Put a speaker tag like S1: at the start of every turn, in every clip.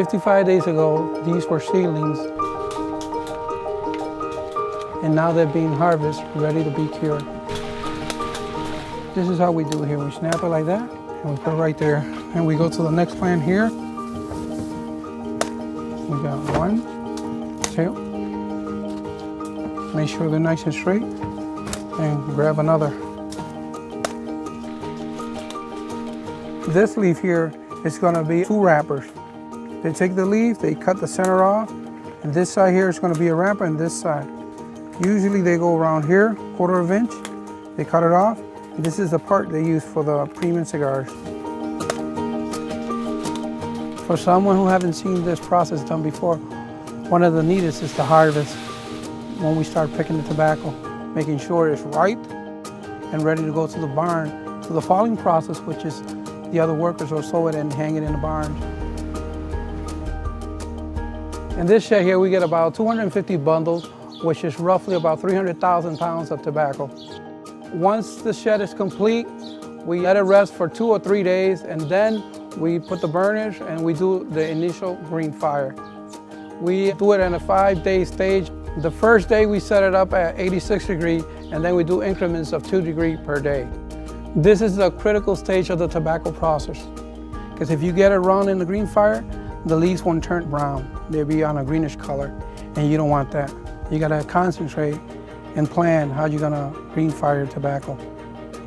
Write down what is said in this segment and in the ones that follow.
S1: 55 days ago, these were seedlings, and now they're being harvested, ready to be cured. This is how we do it here. We snap it like that, and we put it right there. And we go to the next plant here. We got 1, 2. Make sure they're nice and straight, and grab another. This leaf here is going to be 2 wrappers. They take the leaf, they cut the center off, and this side here is going to be a wrapper, and this side. Usually they go around here, 1/4 inch. They cut it off. And this is the part they use for the premium cigars. For someone who haven't seen this process done before, one of the neatest is to harvest when we start picking the tobacco, making sure it's ripe and ready to go to the barn, to the falling process, which is the other workers will sew it and hang it in the barn. In this shed here, we get about 250 bundles, which is roughly about 300,000 pounds of tobacco. Once the shed is complete, we let it rest for 2 or 3 days, and then we put the burners and we do the initial green fire. We do it in a 5-day stage. The first day we set it up at 86 degrees, and then we do increments of 2 degrees per day. This is the critical stage of the tobacco process, because if you get it wrong in the green fire, the leaves won't turn brown. They'll be on a greenish color, and you don't want that. You gotta concentrate and plan how you're gonna green fire tobacco.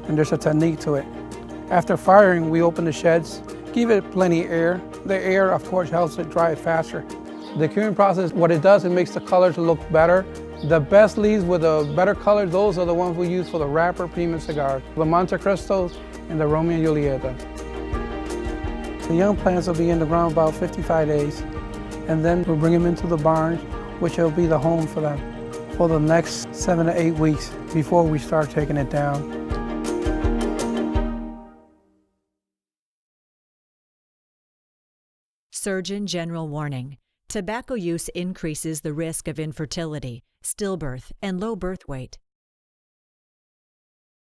S1: And there's a technique to it. After firing, we open the sheds, give it plenty of air. The air, of course, helps it dry faster. The curing process, what it does, it makes the colors look better. The best leaves with the better colors, those are the ones we use for the wrapper premium cigars, the Monte Cristos and the Romeo and Julieta. The young plants will be in the ground about 55 days, and then we'll bring them into the barns, which will be the home for them for the next 7 to 8 weeks before we start taking it down.
S2: Surgeon General warning: tobacco use increases the risk of infertility, stillbirth, and low birth weight.